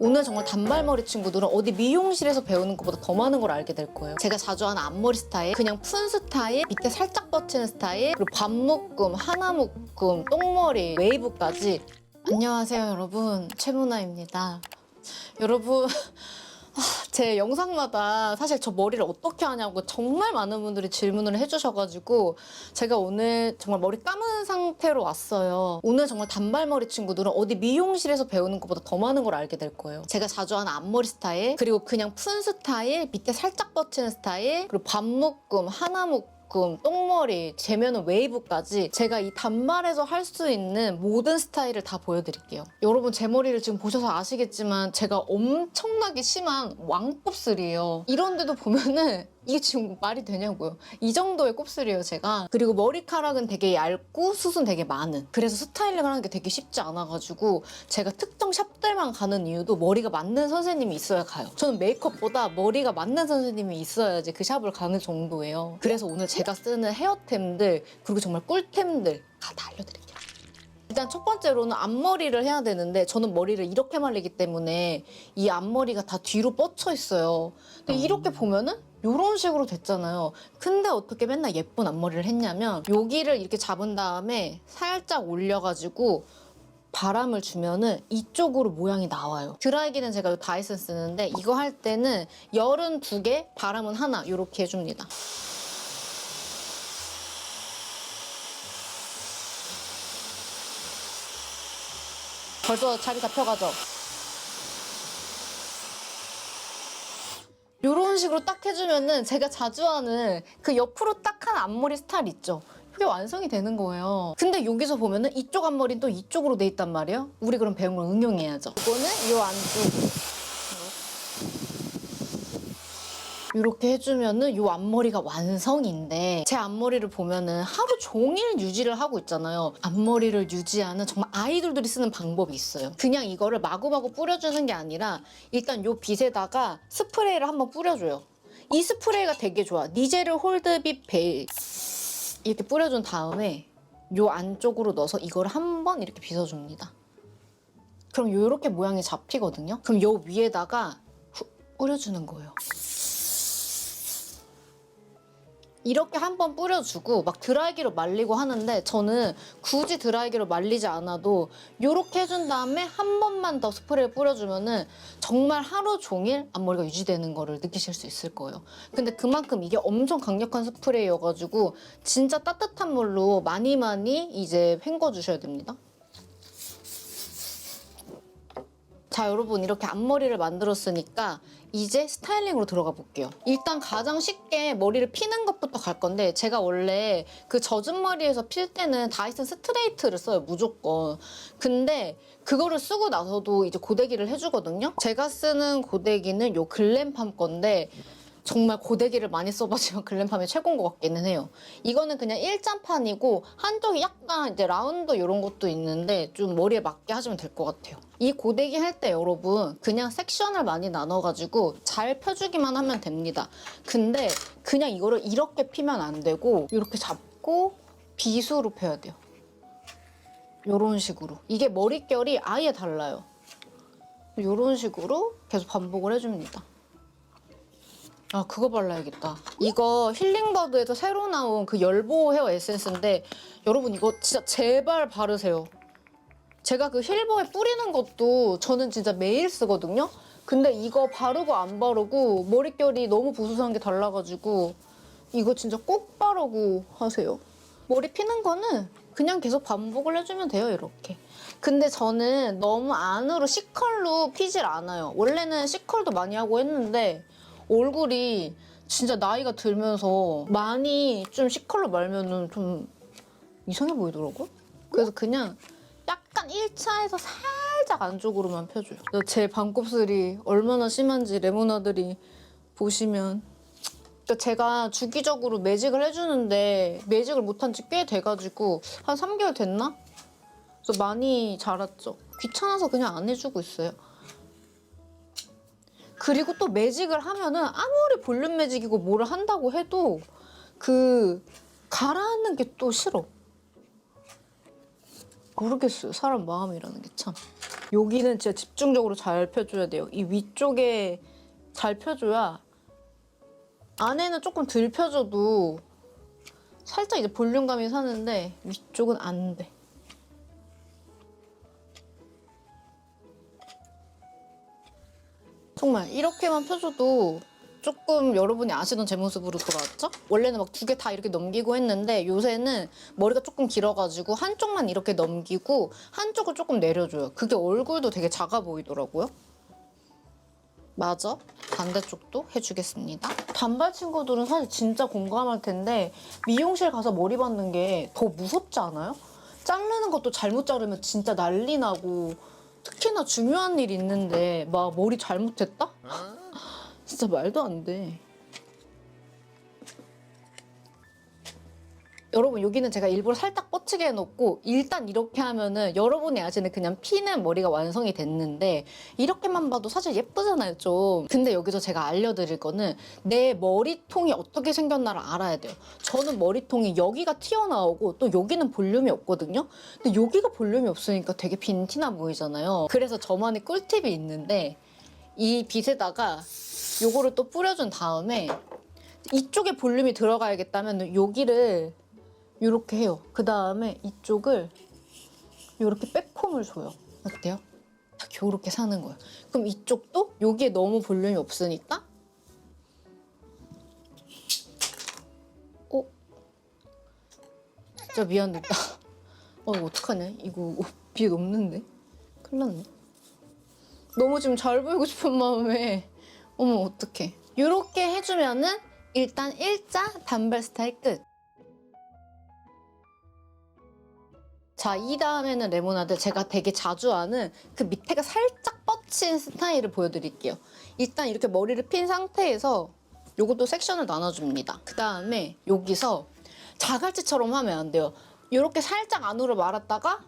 오늘 정말 단발머리 친구들은 어디 미용실에서 배우는 것보다 더 많은 걸 알게 될 거예요. 제가 자주 하는 앞머리 스타일, 그냥 푼 스타일, 밑에 살짝 뻗치는 스타일, 그리고 반묶음, 하나묶음, 똥머리, 웨이브까지. 안녕하세요 여러분, 최문아입니다. 여러분 제 영상마다 사실 저 머리를 어떻게 하냐고 정말 많은 분들이 질문을 해주셔가지고 제가 오늘 정말 머리 감은 상태로 왔어요. 오늘 정말 단발머리 친구들은 어디 미용실에서 배우는 것보다 더 많은 걸 알게 될 거예요. 제가 자주 하는 앞머리 스타일, 그리고 그냥 푼 스타일, 밑에 살짝 뻗치는 스타일, 그리고 반묶음, 하나묶음, 똥머리, 제면은 웨이브까지 제가 이 단발에서 할 수 있는 모든 스타일을 다 보여드릴게요. 여러분 제 머리를 지금 보셔서 아시겠지만 제가 엄청나게 심한 왕곱슬이에요. 이런데도 보면은 이게 지금 말이 되냐고요. 이 정도의 곱슬이에요 제가. 그리고 머리카락은 되게 얇고 숱은 되게 많은, 그래서 스타일링을 하는 게 되게 쉽지 않아가지고 제가 특정 샵들만 가는 이유도 머리가 맞는 선생님이 있어야 가요. 저는 메이크업보다 머리가 맞는 선생님이 있어야지 그 샵을 가는 정도예요. 그래서 오늘 제가 쓰는 헤어템들, 그리고 정말 꿀템들 다 알려드릴게요. 일단 첫 번째로는 앞머리를 해야 되는데 저는 머리를 이렇게 말리기 때문에 이 앞머리가 다 뒤로 뻗쳐 있어요. 근데 이렇게 보면은 이런 식으로 됐잖아요. 근데 어떻게 맨날 예쁜 앞머리를 했냐면 여기를 이렇게 잡은 다음에 살짝 올려가지고 바람을 주면은 이쪽으로 모양이 나와요. 드라이기는 제가 다이슨 쓰는데 이거 할 때는 열은 2개, 바람은 하나 이렇게 해줍니다. 벌써 자리 잡혀가죠? 이런 식으로 딱 해주면은 제가 자주 하는 그 옆으로 딱 한 앞머리 스타일 있죠? 그게 완성이 되는 거예요. 근데 여기서 보면은 이쪽 앞머리는 또 이쪽으로 돼 있단 말이에요. 우리 그럼 배운 걸 응용해야죠. 이거는 이 안쪽으로 이렇게 해주면은 이 앞머리가 완성인데, 제 앞머리를 보면은 하루 종일 유지를 하고 있잖아요. 앞머리를 유지하는 정말 아이돌들이 쓰는 방법이 있어요. 그냥 이거를 마구마구 뿌려주는 게 아니라 일단 이 빗에다가 스프레이를 한번 뿌려줘요. 이 스프레이가 되게 좋아. 니제르 홀드빗 베일 이렇게 뿌려준 다음에 이 안쪽으로 넣어서 이걸 한번 이렇게 빗어줍니다. 그럼 이렇게 모양이 잡히거든요. 그럼 이 위에다가 뿌려주는 거예요. 이렇게 한번 뿌려주고 막 드라이기로 말리고 하는데 저는 굳이 드라이기로 말리지 않아도 이렇게 해준 다음에 한 번만 더 스프레이를 뿌려주면은 정말 하루 종일 앞머리가 유지되는 거를 느끼실 수 있을 거예요. 근데 그만큼 이게 엄청 강력한 스프레이여가지고 진짜 따뜻한 물로 많이 이제 헹궈주셔야 됩니다. 자 여러분, 이렇게 앞머리를 만들었으니까 이제 스타일링으로 들어가 볼게요. 일단 가장 쉽게 머리를 피는 것부터 갈 건데, 제가 원래 그 젖은 머리에서 필 때는 다이슨 스트레이트를 써요, 무조건. 근데 그거를 쓰고 나서도 이제 고데기를 해주거든요. 제가 쓰는 고데기는 요 글램팜 건데 정말 고데기를 많이 써봐지만 글램팜이 최고인 것 같기는 해요. 이거는 그냥 일잔판이고 한쪽이 약간 이제 라운드 이런 것도 있는데 좀 머리에 맞게 하시면 될 것 같아요. 이 고데기 할 때 여러분 그냥 섹션을 많이 나눠가지고 잘 펴주기만 하면 됩니다. 근데 그냥 이거를 이렇게 피면 안 되고 이렇게 잡고 빗으로 펴야 돼요. 이런 식으로. 이게 머릿결이 아예 달라요. 이런 식으로 계속 반복을 해줍니다. 아, 그거 발라야겠다. 이거 힐링버드에서 새로 나온 그 열보호 헤어 에센스인데 여러분 이거 진짜 제발 바르세요. 제가 그 힐버에 뿌리는 것도 저는 진짜 매일 쓰거든요. 근데 이거 바르고 안 바르고 머릿결이 너무 부수한 게 달라가지고 이거 진짜 꼭 바르고 하세요. 머리 피는 거는 그냥 계속 반복을 해주면 돼요, 이렇게. 근데 저는 너무 안으로 C컬로 피질 않아요. 원래는 C컬도 많이 하고 했는데 얼굴이 진짜 나이가 들면서 많이 좀 C컬로 말면은 좀 이상해 보이더라고요. 그래서 그냥 약간 1차에서 살짝 안쪽으로만 펴줘요. 제 반곱슬이 얼마나 심한지 레모나들이 보시면. 그러니까 제가 주기적으로 매직을 해주는데 매직을 못한 지 꽤 돼가지고 한 3개월 됐나? 그래서 많이 자랐죠. 귀찮아서 그냥 안 해주고 있어요. 그리고 또 매직을 하면은 아무리 볼륨 매직이고 뭐를 한다고 해도 그 가라앉는 게 또 싫어. 모르겠어요. 사람 마음이라는 게 참. 여기는 진짜 집중적으로 잘 펴줘야 돼요. 이 위쪽에 잘 펴줘야 안에는 조금 덜 펴줘도 살짝 이제 볼륨감이 사는데 위쪽은 안 돼. 정말 이렇게만 펴줘도 조금 여러분이 아시던 제 모습으로 돌아왔죠? 원래는 막 두 개 다 이렇게 넘기고 했는데 요새는 머리가 조금 길어가지고 한쪽만 이렇게 넘기고 한쪽을 조금 내려줘요. 그게 얼굴도 되게 작아 보이더라고요. 마저 반대쪽도 해주겠습니다. 단발 친구들은 사실 진짜 공감할 텐데 미용실 가서 머리 받는 게 더 무섭지 않아요? 자르는 것도 잘못 자르면 진짜 난리 나고 특히나 중요한 일 있는데 막 머리 잘못했다? 진짜 말도 안 돼. 여러분 여기는 제가 일부러 살짝 뻗치게 해놓고 일단 이렇게 하면은 여러분이 아시는 그냥 피는 머리가 완성이 됐는데 이렇게만 봐도 사실 예쁘잖아요 좀. 근데 여기서 제가 알려드릴 거는 내 머리통이 어떻게 생겼나를 알아야 돼요. 저는 머리통이 여기가 튀어나오고 또 여기는 볼륨이 없거든요. 근데 여기가 볼륨이 없으니까 되게 빈티나 보이잖아요. 그래서 저만의 꿀팁이 있는데 이 빗에다가 요거를 또 뿌려준 다음에 이쪽에 볼륨이 들어가야겠다면 여기를 이렇게 해요. 그 다음에 이쪽을 이렇게 백홈을 줘요. 어때요? 딱 이렇게 사는 거예요. 그럼 이쪽도 여기에 너무 볼륨이 없으니까 진짜 미안해. 이거 어떡하냐? 이거 비에 넘는데? 큰일 났네. 너무 지금 잘 보이고 싶은 마음에 어머 어떡해. 이렇게 해주면은 일단 일자 단발 스타일 끝. 자, 이 다음에는 레모나드 제가 되게 자주 하는 그 밑에가 살짝 뻗친 스타일을 보여드릴게요. 일단 이렇게 머리를 핀 상태에서 요것도 섹션을 나눠줍니다. 그 다음에 여기서 자갈치처럼 하면 안 돼요. 이렇게 살짝 안으로 말았다가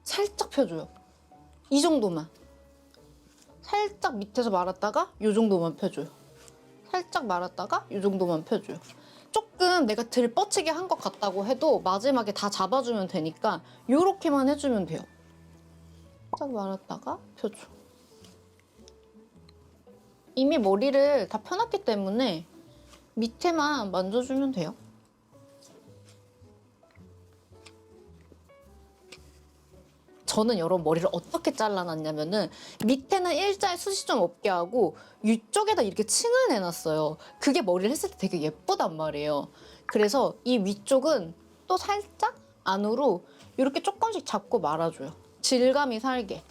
살짝 펴줘요. 이 정도만. 살짝 밑에서 말았다가 이 정도만 펴줘요. 살짝 말았다가 이 정도만 펴줘요. 조금 내가 덜 뻗치게 한 것 같다고 해도 마지막에 다 잡아주면 되니까 이렇게만 해주면 돼요. 살짝 말았다가 펴줘. 이미 머리를 다 펴놨기 때문에 밑에만 만져주면 돼요. 저는 여러분 머리를 어떻게 잘라놨냐면은 밑에는 일자에 숱이 좀 없게 하고 위쪽에다 이렇게 층을 내놨어요. 그게 머리를 했을 때 되게 예쁘단 말이에요. 그래서 이 위쪽은 또 살짝 안으로 이렇게 조금씩 잡고 말아줘요. 질감이 살게.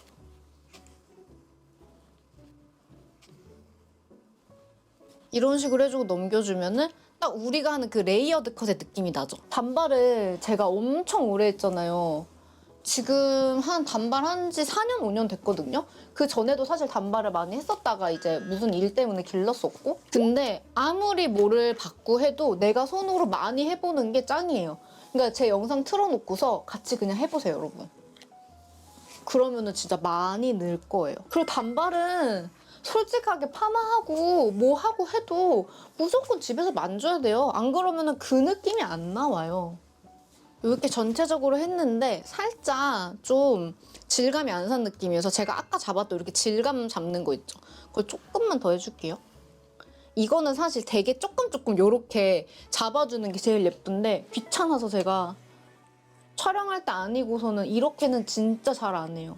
이런 식으로 해주고 넘겨주면은 딱 우리가 하는 그 레이어드 컷의 느낌이 나죠. 단발을 제가 엄청 오래 했잖아요. 지금 한 단발 한 지 4년, 5년 됐거든요? 그 전에도 사실 단발을 많이 했었다가 이제 무슨 일 때문에 길렀었고. 근데 아무리 뭐를 받고 해도 내가 손으로 많이 해보는 게 짱이에요. 그러니까 제 영상 틀어놓고서 같이 그냥 해보세요, 여러분. 그러면은 진짜 많이 늘 거예요. 그리고 단발은 솔직하게 파마하고 뭐 하고 해도 무조건 집에서 만져야 돼요. 안 그러면은 그 느낌이 안 나와요. 이렇게 전체적으로 했는데 살짝 좀 질감이 안 산 느낌이어서 제가 아까 잡았던 이렇게 질감 잡는 거 있죠? 그걸 조금만 더 해줄게요. 이거는 사실 되게 조금 이렇게 잡아주는 게 제일 예쁜데 귀찮아서 제가 촬영할 때 아니고서는 이렇게는 진짜 잘 안 해요.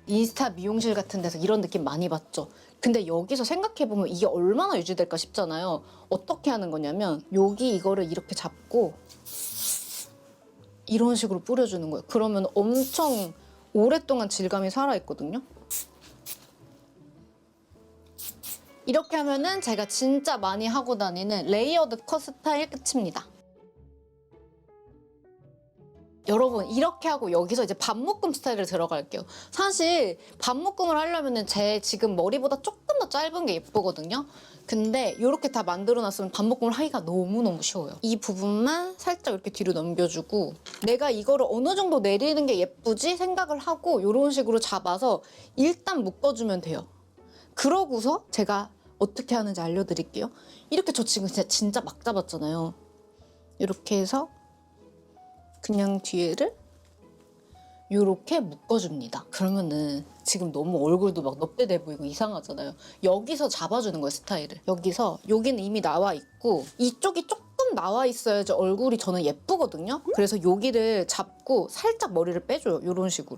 인스타 미용실 같은 데서 이런 느낌 많이 봤죠? 근데 여기서 생각해보면 이게 얼마나 유지될까 싶잖아요. 어떻게 하는 거냐면 여기 이거를 이렇게 잡고 이런 식으로 뿌려주는 거예요. 그러면 엄청 오랫동안 질감이 살아있거든요. 이렇게 하면은 제가 진짜 많이 하고 다니는 레이어드 컷 스타일 끝입니다. 여러분 이렇게 하고 여기서 이제 반묶음 스타일을 들어갈게요. 사실 반묶음을 하려면 제 지금 머리보다 조금 더 짧은 게 예쁘거든요. 근데 이렇게 다 만들어놨으면 반묶음을 하기가 너무너무 쉬워요. 이 부분만 살짝 이렇게 뒤로 넘겨주고 내가 이거를 어느 정도 내리는 게 예쁘지 생각을 하고 이런 식으로 잡아서 일단 묶어주면 돼요. 그러고서 제가 어떻게 하는지 알려드릴게요. 이렇게 저 지금 진짜 막 잡았잖아요. 이렇게 해서 그냥 뒤에를 이렇게 묶어줍니다. 그러면은 지금 너무 얼굴도 막 넙대대 보이고 이상하잖아요. 여기서 잡아주는 거예요, 스타일을. 여기는 이미 나와 있고 이쪽이 조금 나와 있어야지 얼굴이 저는 예쁘거든요. 그래서 여기를 잡고 살짝 머리를 빼줘요. 이런 식으로.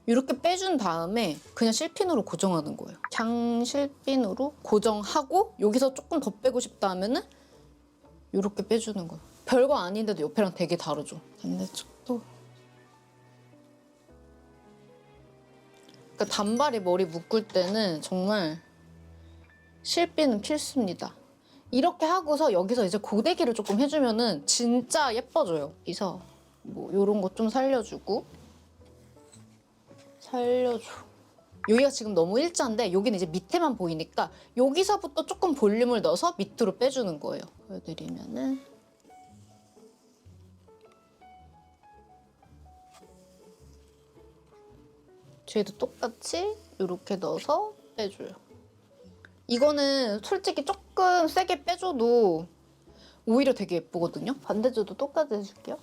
이렇게 빼준 다음에 그냥 실핀으로 고정하는 거예요. 그냥 실핀으로 고정하고 여기서 조금 더 빼고 싶다 하면은 이렇게 빼주는 거예요. 별거 아닌데도 옆에랑 되게 다르죠. 반대쪽도. 그러니까 단발이 머리 묶을 때는 정말 실핀은 필수입니다. 이렇게 하고서 여기서 이제 고데기를 조금 해주면은 진짜 예뻐져요. 그래서 뭐 이런 거 좀 살려줘. 여기가 지금 너무 일자인데 여기는 이제 밑에만 보이니까 여기서부터 조금 볼륨을 넣어서 밑으로 빼주는 거예요. 보여드리면은 뒤에도 똑같이 이렇게 넣어서 빼줘요. 이거는 솔직히 조금 세게 빼줘도 오히려 되게 예쁘거든요. 반대쪽도 똑같이 해줄게요.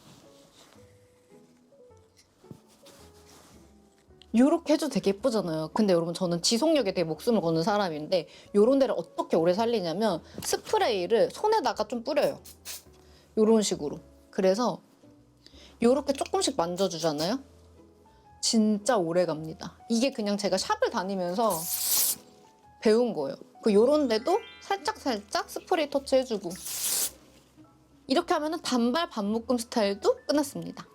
이렇게 해도 되게 예쁘잖아요. 근데 여러분 저는 지속력에 되게 목숨을 거는 사람인데 이런 데를 어떻게 오래 살리냐면 스프레이를 손에다가 좀 뿌려요. 이런 식으로. 그래서 이렇게 조금씩 만져주잖아요. 진짜 오래 갑니다. 이게 그냥 제가 샵을 다니면서 배운 거예요. 요런 데도 살짝살짝 스프레이 터치 해주고 이렇게 하면은 단발 반묶음 스타일도 끝났습니다.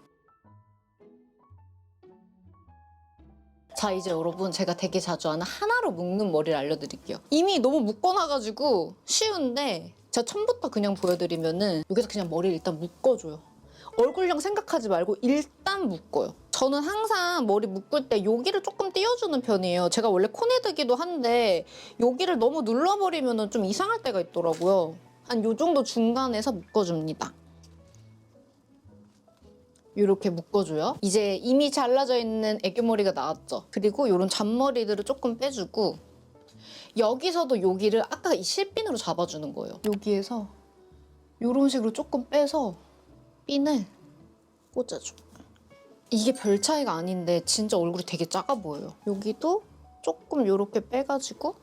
자, 이제 여러분 제가 되게 자주 하는 하나로 묶는 머리를 알려드릴게요. 이미 너무 묶어놔가지고 쉬운데 제가 처음부터 그냥 보여드리면은 여기서 그냥 머리를 일단 묶어줘요. 얼굴형 생각하지 말고 일단 묶어요. 저는 항상 머리 묶을 때 여기를 조금 띄워주는 편이에요. 제가 원래 코네드기도 한데 여기를 너무 눌러버리면 좀 이상할 때가 있더라고요. 한 요 정도 중간에서 묶어줍니다. 이렇게 묶어줘요. 이제 이미 잘라져 있는 애교머리가 나왔죠. 그리고 이런 잔머리들을 조금 빼주고 여기서도 여기를 아까 이 실핀으로 잡아주는 거예요. 여기에서 이런 식으로 조금 빼서 핀을 꽂아줘. 이게 별 차이가 아닌데 진짜 얼굴이 되게 작아 보여요. 여기도 조금 이렇게 빼가지고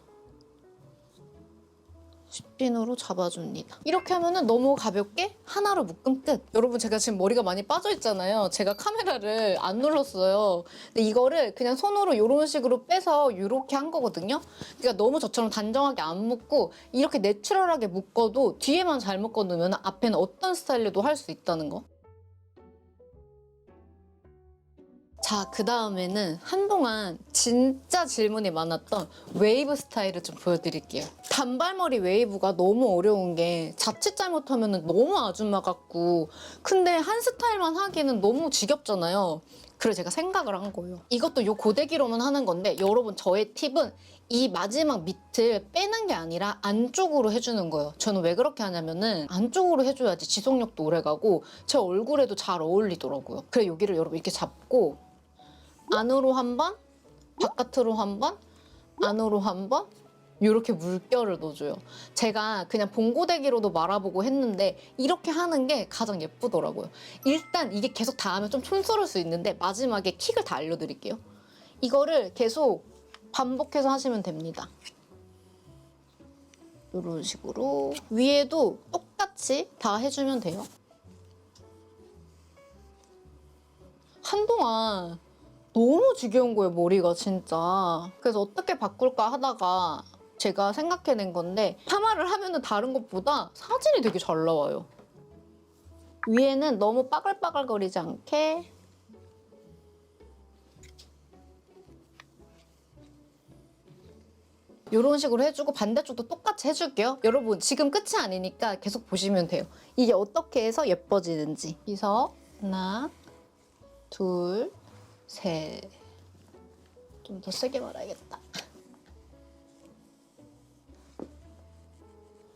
핀으로 잡아줍니다. 이렇게 하면은 너무 가볍게 하나로 묶음 끝. 여러분 제가 지금 머리가 많이 빠져있잖아요. 제가 카메라를 안 눌렀어요. 근데 이거를 그냥 손으로 이런 식으로 빼서 이렇게 한 거거든요. 그러니까 너무 저처럼 단정하게 안 묶고 이렇게 내추럴하게 묶어도 뒤에만 잘 묶어놓으면 앞에는 어떤 스타일로도 할 수 있다는 거. 자, 그 다음에는 한동안 진짜 질문이 많았던 웨이브 스타일을 좀 보여드릴게요. 단발머리 웨이브가 너무 어려운 게 자칫 잘못하면 너무 아줌마 같고 근데 한 스타일만 하기는 너무 지겹잖아요. 그래서 제가 생각을 한 거예요. 이것도 요 고데기로만 하는 건데 여러분 저의 팁은 이 마지막 밑을 빼는 게 아니라 안쪽으로 해주는 거예요. 저는 왜 그렇게 하냐면은 안쪽으로 해줘야지 지속력도 오래가고 제 얼굴에도 잘 어울리더라고요. 그래서 여기를 여러분 이렇게 잡고 안으로 한 번, 바깥으로 한 번, 안으로 한 번 이렇게 물결을 넣어줘요. 제가 그냥 봉고데기로도 말아보고 했는데 이렇게 하는 게 가장 예쁘더라고요. 일단 이게 계속 다 하면 좀 촌스러울 수 있는데 마지막에 킥을 다 알려드릴게요. 이거를 계속 반복해서 하시면 됩니다. 이런 식으로 위에도 똑같이 다 해주면 돼요. 한동안 너무 지겨운 거예요, 머리가 진짜. 그래서 어떻게 바꿀까 하다가 제가 생각해낸 건데 파마를 하면은 다른 것보다 사진이 되게 잘 나와요. 위에는 너무 빠글빠글거리지 않게 이런 식으로 해주고 반대쪽도 똑같이 해줄게요. 여러분 지금 끝이 아니니까 계속 보시면 돼요. 이게 어떻게 해서 예뻐지는지. 그래서 하나, 둘, 셋. 좀 더 세게 말아야겠다.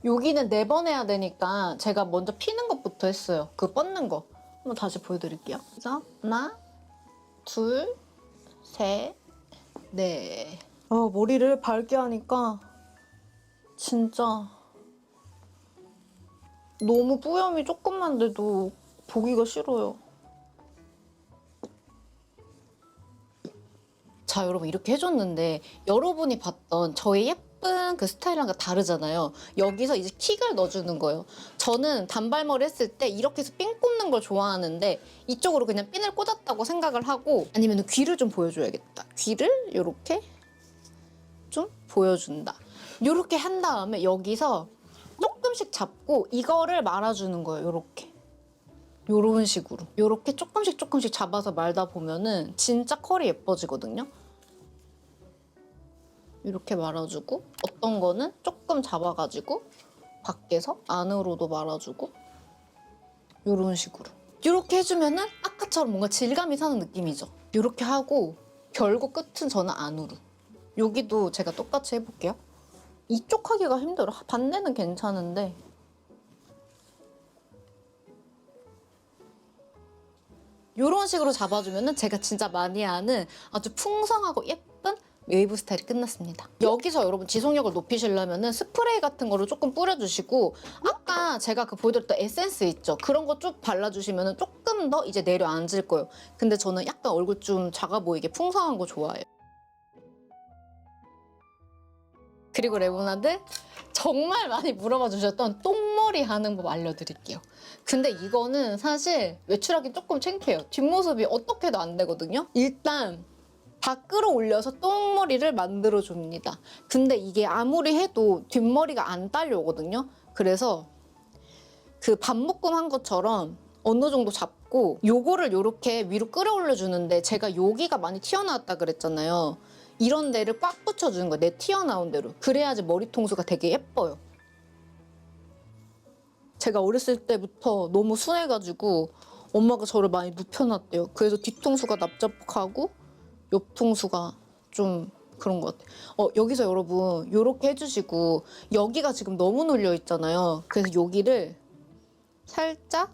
여기는 4번 해야 되니까 제가 먼저 피는 것부터 했어요. 그 뻗는 거. 한번 다시 보여드릴게요. 그래서 하나, 둘, 셋, 넷. 머리를 밝게 하니까 진짜 너무 뿌염이 조금만 돼도 보기가 싫어요. 자, 여러분 이렇게 해줬는데 여러분이 봤던 저의 예쁜 그 스타일이랑 다르잖아요. 여기서 이제 킥을 넣어주는 거예요. 저는 단발머리 했을 때 이렇게 해서 핀 꽂는 걸 좋아하는데 이쪽으로 그냥 핀을 꽂았다고 생각을 하고, 아니면 귀를 좀 보여줘야겠다. 귀를 이렇게 좀 보여준다. 이렇게 한 다음에 여기서 조금씩 잡고 이거를 말아주는 거예요. 이렇게. 요런 식으로. 요렇게 조금씩 잡아서 말다 보면은 진짜 컬이 예뻐지거든요. 이렇게 말아주고, 어떤 거는 조금 잡아가지고 밖에서 안으로도 말아주고, 요런 식으로. 이렇게 해주면은 아까처럼 뭔가 질감이 사는 느낌이죠. 이렇게 하고 결국 끝은 저는 안으로. 여기도 제가 똑같이 해볼게요. 이쪽 하기가 힘들어. 반대는 괜찮은데 이런 식으로 잡아주면은 제가 진짜 많이 하는 아주 풍성하고 예쁜 웨이브 스타일이 끝났습니다. 여기서 여러분 지속력을 높이시려면은 스프레이 같은 거를 조금 뿌려주시고, 아까 제가 그 보여드렸던 에센스 있죠? 그런 거 쭉 발라주시면은 조금 더 이제 내려앉을 거예요. 근데 저는 약간 얼굴 좀 작아 보이게 풍성한 거 좋아해요. 그리고 레몬아들, 정말 많이 물어봐 주셨던 똥머리 하는 법 알려드릴게요. 근데 이거는 사실 외출하기 조금 창피해요. 뒷모습이 어떻게 해도 안 되거든요. 일단 다 끌어올려서 똥머리를 만들어줍니다. 근데 이게 아무리 해도 뒷머리가 안 딸려오거든요. 그래서 그 반묶음 한 것처럼 어느 정도 잡고 요거를 요렇게 위로 끌어올려주는데, 제가 여기가 많이 튀어나왔다 그랬잖아요. 이런 데를 꽉 붙여주는 거예요. 내 튀어나온 대로. 그래야지 머리통수가 되게 예뻐요. 제가 어렸을 때부터 너무 순해가지고 엄마가 저를 많이 눕혀놨대요. 그래서 뒤통수가 납작하고 옆통수가 좀 그런 것 같아요. 여기서 여러분 이렇게 해주시고, 여기가 지금 너무 눌려 있잖아요. 그래서 여기를 살짝만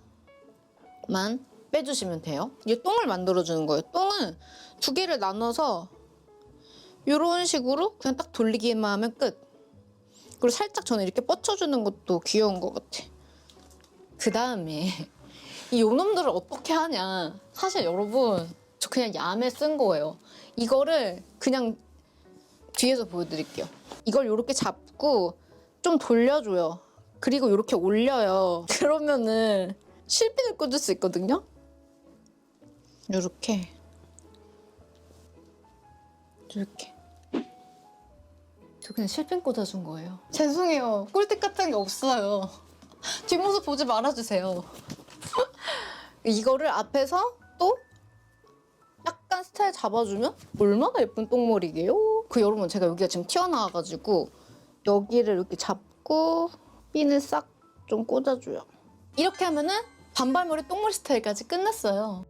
빼주시면 돼요. 이게 똥을 만들어주는 거예요. 똥은 두 개를 나눠서 이런 식으로 그냥 딱 돌리기만 하면 끝. 그리고 살짝 저는 이렇게 뻗쳐주는 것도 귀여운 것 같아. 그 다음에 이 요놈들을 어떻게 하냐. 사실 여러분 저 그냥 얌에 쓴 거예요. 이거를 그냥 뒤에서 보여드릴게요. 이걸 이렇게 잡고 좀 돌려줘요. 그리고 이렇게 올려요. 그러면은 실핀을 꽂을 수 있거든요. 이렇게 저 그냥 실핀 꽂아준 거예요. 죄송해요. 꿀팁 같은 게 없어요. 뒷모습 보지 말아주세요. 이거를 앞에서 또 약간 스타일 잡아주면 얼마나 예쁜 똥머리게요? 여러분 제가 여기가 지금 튀어나와가지고 여기를 이렇게 잡고 핀을 싹 좀 꽂아줘요. 이렇게 하면은 단발머리 똥머리 스타일까지 끝났어요.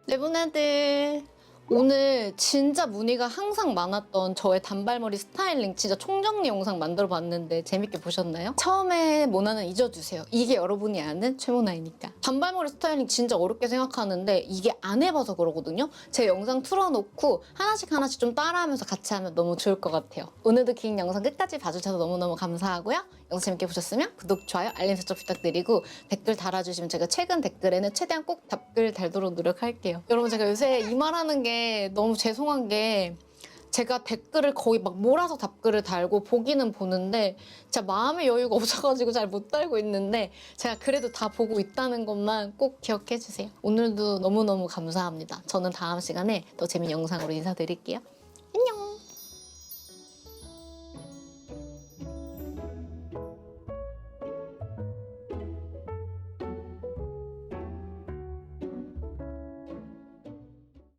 레몬아들, 오늘 진짜 문의가 항상 많았던 저의 단발머리 스타일링 진짜 총정리 영상 만들어봤는데 재밌게 보셨나요? 처음에 모나는 잊어주세요. 이게 여러분이 아는 최모나이니까. 단발머리 스타일링 진짜 어렵게 생각하는데 이게 안 해봐서 그러거든요. 제 영상 틀어놓고 하나씩 좀 따라하면서 같이 하면 너무 좋을 것 같아요. 오늘도 긴 영상 끝까지 봐주셔서 너무너무 감사하고요. 영상 재밌게 보셨으면 구독, 좋아요, 알림 설정 부탁드리고 댓글 달아주시면 제가 최근 댓글에는 최대한 꼭 답글 달도록 노력할게요. 여러분 제가 요새 이 말하는 게 너무 죄송한 게, 제가 댓글을 거의 막 몰아서 답글을 달고 보기는 보는데 진짜 마음의 여유가 없어가지고 잘 못 달고 있는데, 제가 그래도 다 보고 있다는 것만 꼭 기억해 주세요. 오늘도 너무너무 감사합니다. 저는 다음 시간에 더 재밌는 영상으로 인사드릴게요.